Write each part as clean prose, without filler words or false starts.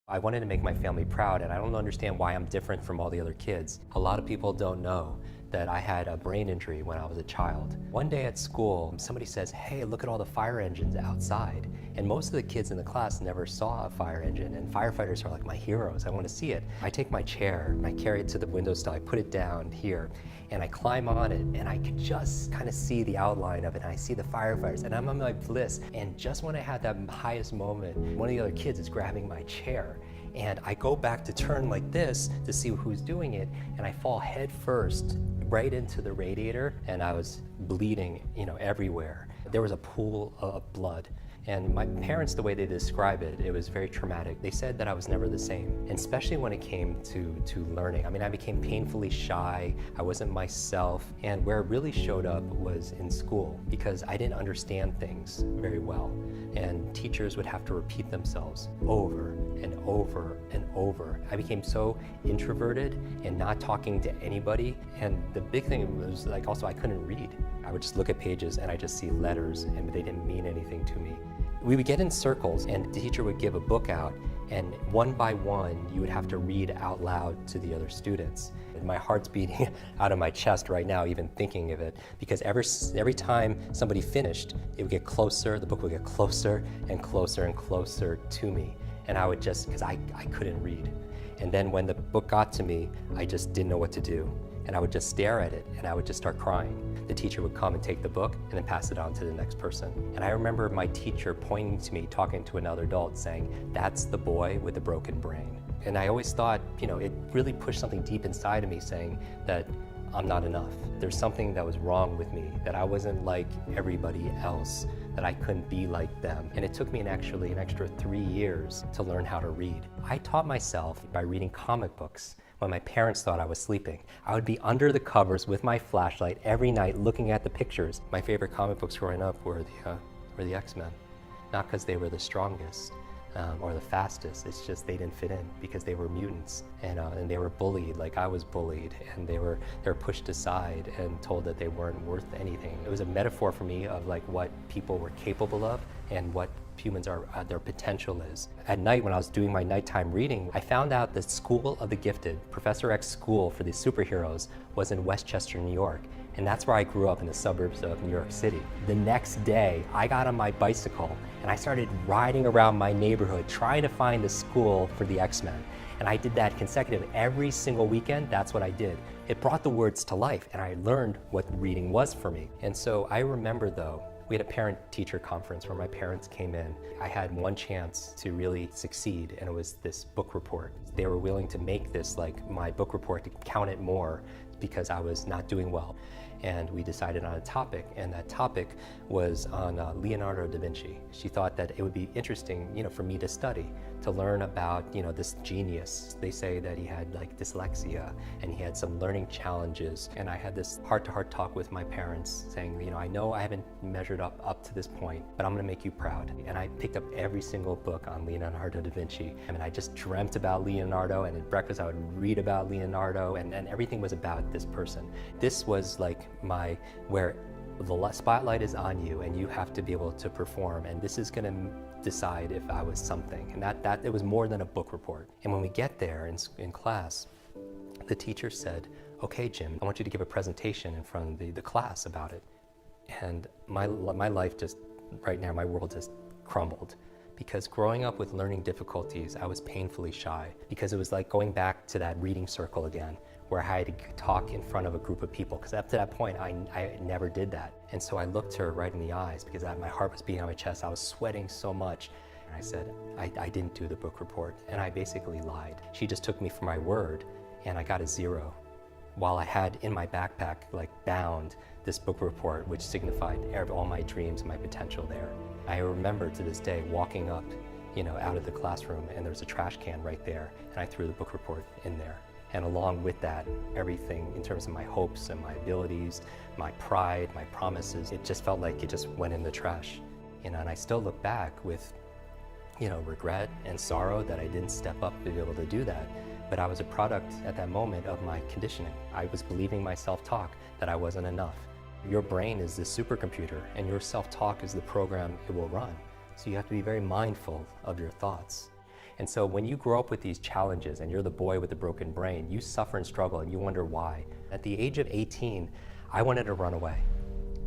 I wanted to make my family proud, and I don't understand why I'm different from all the other kids. A lot of people don't know that I had a brain injury when I was a child. One day at school, somebody says, "Hey, look at all the fire engines outside." And most of the kids in the class never saw a fire engine, and firefighters are like my heroes. I want to see it. I take my chair, and I carry it to the windowsill, I put it down here, and I climb on it, and I could just kind of see the outline of it, and I see the firefighters, and I'm on my bliss. And just when I had that highest moment, one of the other kids is grabbing my chair, and I go back to turn like this to see who's doing it, and I fall head first right into the radiator, and I was bleeding, everywhere. There was a pool of blood. And my parents, the way they describe it, it was very traumatic. They said that I was never the same, and especially when it came to learning. I mean, I became painfully shy, I wasn't myself, and where it really showed up was in school, because I didn't understand things very well. And teachers would have to repeat themselves over and over and over. I became so introverted and not talking to anybody. And the big thing was also I couldn't read. I would just look at pages and I just see letters and they didn't mean anything to me. We would get in circles and the teacher would give a book out, and one by one you would have to read out loud to the other students. And my heart's beating out of my chest right now even thinking of it, because every time somebody finished, it would get closer, the book would get closer and closer and closer to me. And I would just, because I couldn't read. And then when the book got to me, I just didn't know what to do. And I would just stare at it and I would just start crying. The teacher would come and take the book and then pass it on to the next person. And I remember my teacher pointing to me, talking to another adult, saying, "That's the boy with the broken brain." And I always thought, it really pushed something deep inside of me saying that I'm not enough. There's something that was wrong with me, that I wasn't like everybody else, that I couldn't be like them. And it took me actually an extra 3 years to learn how to read. I taught myself by reading comic books when my parents thought I was sleeping. I would be under the covers with my flashlight every night looking at the pictures. My favorite comic books growing up were the X-Men. Not because they were the strongest or the fastest, it's just they didn't fit in because they were mutants, and they were bullied like I was bullied, and they were pushed aside and told that they weren't worth anything. It was a metaphor for me of what people were capable of and what humans are, their potential is. At night when I was doing my nighttime reading, I found out the School of the Gifted, Professor X's school for the superheroes, was in Westchester, New York. And that's where I grew up, in the suburbs of New York City. The next day, I got on my bicycle and I started riding around my neighborhood trying to find the school for the X-Men. And I did that consecutively every single weekend. That's what I did. It brought the words to life, and I learned what reading was for me. And so I remember, though, we had a parent-teacher conference where my parents came in. I had one chance to really succeed, and it was this book report. They were willing to make this my book report, to count it more because I was not doing well. And we decided on a topic, and that topic was on Leonardo da Vinci. She thought that it would be interesting, for me to study, to learn about, this genius. They say that he had dyslexia, and he had some learning challenges. And I had this heart-to-heart talk with my parents saying, I know I haven't measured up to this point, but I'm gonna make you proud. And I picked up every single book on Leonardo da Vinci. I mean, I just dreamt about Leonardo, and at breakfast I would read about Leonardo, and everything was about this person. This was where the spotlight is on you and you have to be able to perform, and this is gonna decide if I was something. And that it was more than a book report. And when we get there in class, the teacher said, "Okay, Jim, I want you to give a presentation in front of the class about it." And my life just, right now, my world just crumbled. Because growing up with learning difficulties, I was painfully shy, because it was like going back to that reading circle again, where I had to talk in front of a group of people, because up to that point, I never did that. And so I looked her right in the eyes, because my heart was beating on my chest, I was sweating so much. And I said, I didn't do the book report, and I basically lied. She just took me for my word, and I got a 0. While I had in my backpack, bound, this book report, which signified all my dreams and my potential there. I remember to this day walking up, out of the classroom, and there was a trash can right there, and I threw the book report in there. And along with that, everything in terms of my hopes and my abilities, my pride, my promises, it just felt like it just went in the trash. And I still look back with, regret and sorrow that I didn't step up to be able to do that. But I was a product at that moment of my conditioning. I was believing my self-talk that I wasn't enough. Your brain is this supercomputer, and your self-talk is the program it will run. So you have to be very mindful of your thoughts. And so when you grow up with these challenges and you're the boy with the broken brain, you suffer and struggle and you wonder why. At the age of 18, I wanted to run away.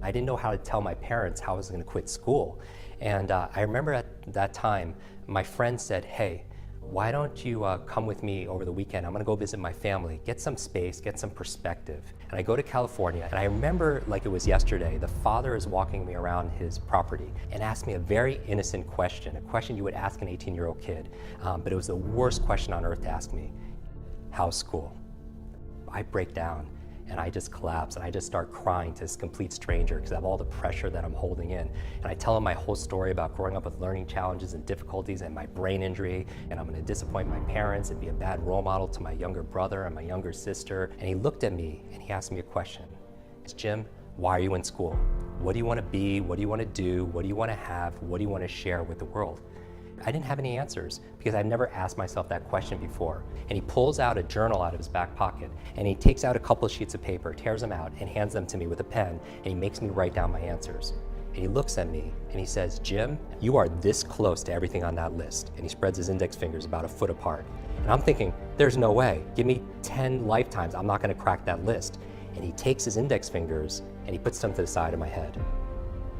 I didn't know how to tell my parents how I was going to quit school. And I remember at that time, my friend said, hey, why don't you come with me over the weekend? I'm gonna go visit my family, get some space, get some perspective. And I go to California, and I remember like it was yesterday, the father is walking me around his property and asked me a very innocent question, a question you would ask an 18-year-old kid, but it was the worst question on earth to ask me. How's school? I break down and I just collapse and I just start crying to this complete stranger because I have all the pressure that I'm holding in. And I tell him my whole story about growing up with learning challenges and difficulties and my brain injury, and I'm gonna disappoint my parents and be a bad role model to my younger brother and my younger sister. And he looked at me and he asked me a question. It's, Jim, why are you in school? What do you wanna be? What do you wanna do? What do you wanna have? What do you wanna share with the world? I didn't have any answers because I'd never asked myself that question before. And he pulls out a journal out of his back pocket and he takes out a couple of sheets of paper, tears them out and hands them to me with a pen, and he makes me write down my answers. And he looks at me and he says, Jim, you are this close to everything on that list. And he spreads his index fingers about a foot apart. And I'm thinking, there's no way. Give me 10 lifetimes, I'm not gonna crack that list. And he takes his index fingers and he puts them to the side of my head.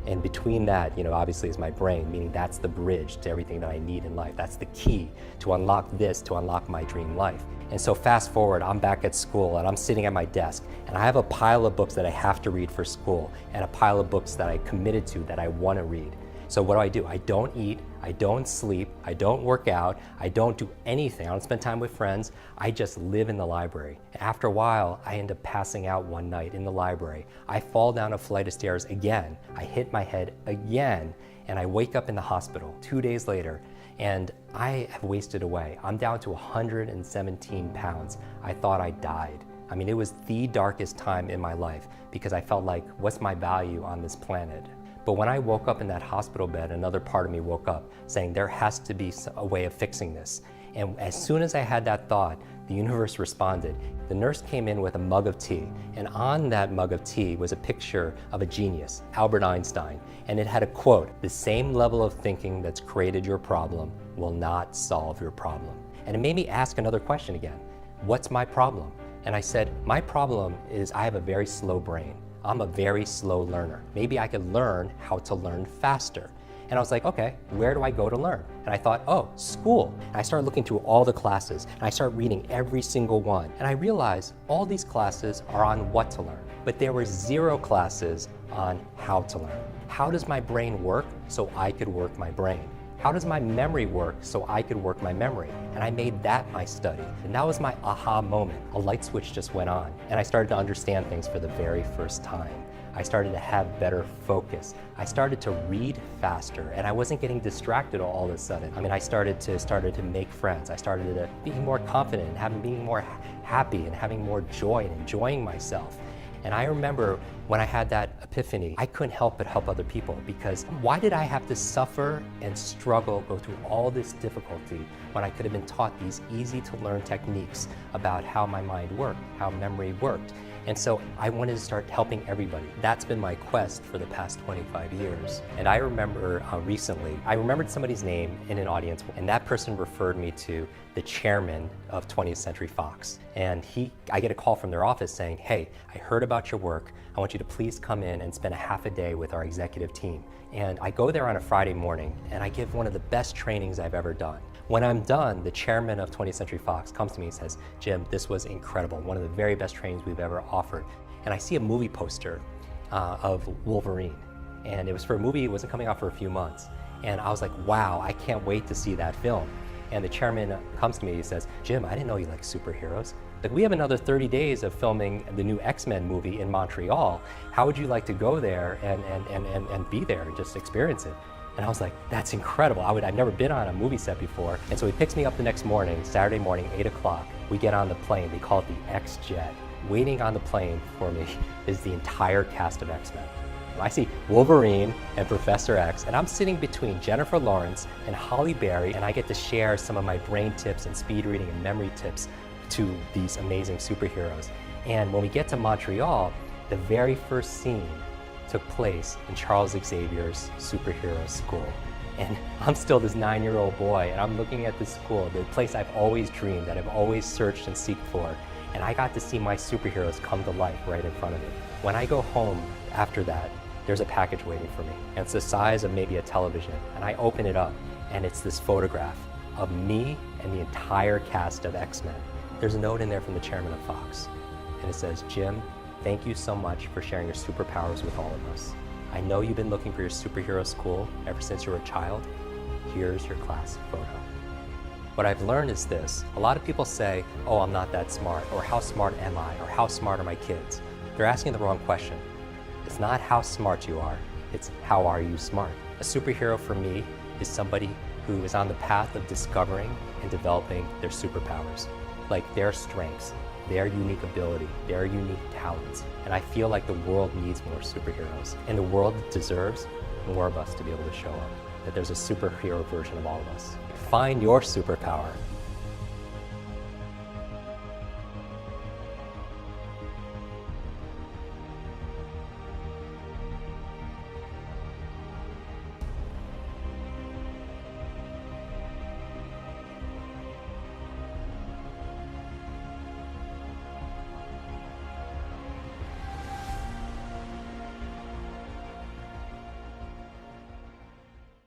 And between that, obviously is my brain, meaning that's the bridge to everything that I need in life. That's the key to unlock this, to unlock my dream life. And so fast forward, I'm back at school and I'm sitting at my desk and I have a pile of books that I have to read for school and a pile of books that I committed to that I want to read. So what do? I don't eat, I don't sleep, I don't work out, I don't do anything. I don't spend time with friends. I just live in the library. After a while, I end up passing out one night in the library. I fall down a flight of stairs again. I hit my head again, and I wake up in the hospital 2 days later, and I have wasted away. I'm down to 117 pounds. I thought I died. I mean, it was the darkest time in my life because I felt like, what's my value on this planet? But when I woke up in that hospital bed, another part of me woke up saying there has to be a way of fixing this. And as soon as I had that thought, the universe responded. The nurse came in with a mug of tea, and on that mug of tea was a picture of a genius, Albert Einstein, and it had a quote, "The same level of thinking that's created your problem will not solve your problem." And it made me ask another question again. What's my problem? And I said, my problem is I have a very slow brain. I'm a very slow learner. Maybe I could learn how to learn faster. And I was like, okay, where do I go to learn? And I thought, oh, school. And I started looking through all the classes and I started reading every single one. And I realized all these classes are on what to learn, but there were 0 classes on how to learn. How does my brain work so I could work my brain? How does my memory work so I could work my memory? And I made that my study. And that was my aha moment. A light switch just went on and I started to understand things for the very first time. I started to have better focus. I started to read faster and I wasn't getting distracted all of a sudden. I mean, I started to make friends. I started to be more confident and being more happy and having more joy and enjoying myself. And I remember when I had that epiphany, I couldn't help but help other people, because why did I have to suffer and struggle, go through all this difficulty when I could have been taught these easy to learn techniques about how my mind worked, how memory worked? And so I wanted to start helping everybody. That's been my quest for the past 25 years. And I remember recently, I remembered somebody's name in an audience, and that person referred me to the chairman of 20th Century Fox. And I get a call from their office saying, hey, I heard about your work. I want you to please come in and spend a half a day with our executive team. And I go there on a Friday morning and I give one of the best trainings I've ever done. When I'm done, the chairman of 20th Century Fox comes to me and says, Jim, this was incredible, one of the very best trainings we've ever offered. And I see a movie poster of Wolverine. And it was for a movie, it wasn't coming out for a few months. And I was like, wow, I can't wait to see that film. And the chairman comes to me and says, Jim, I didn't know you liked superheroes. Like, we have another 30 days of filming the new X-Men movie in Montreal. How would you like to go there and be there and just experience it? And I was like, that's incredible. I'd never been on a movie set before. And so he picks me up the next morning, Saturday morning, 8 o'clock. We get on the plane, they call it the X-Jet. Waiting on the plane for me is the entire cast of X-Men. I see Wolverine and Professor X, and I'm sitting between Jennifer Lawrence and Halle Berry, and I get to share some of my brain tips and speed reading and memory tips to these amazing superheroes. And when we get to Montreal, the very first scene took place in Charles Xavier's superhero school. And I'm still this 9-year-old boy, and I'm looking at this school, the place I've always dreamed, that I've always searched and seeked for. And I got to see my superheroes come to life right in front of me. When I go home after that, there's a package waiting for me. And it's the size of maybe a television. And I open it up, and it's this photograph of me and the entire cast of X-Men. There's a note in there from the chairman of Fox. And it says, Jim, thank you so much for sharing your superpowers with all of us. I know you've been looking for your superhero school ever since you were a child. Here's your class photo. What I've learned is this. A lot of people say, oh, I'm not that smart, or how smart am I, or how smart are my kids? They're asking the wrong question. It's not how smart you are, it's how are you smart? A superhero for me is somebody who is on the path of discovering and developing their superpowers, like their strengths, their unique ability, their unique talents. And I feel like the world needs more superheroes. And the world deserves more of us to be able to show up, that there's a superhero version of all of us. Find your superpower.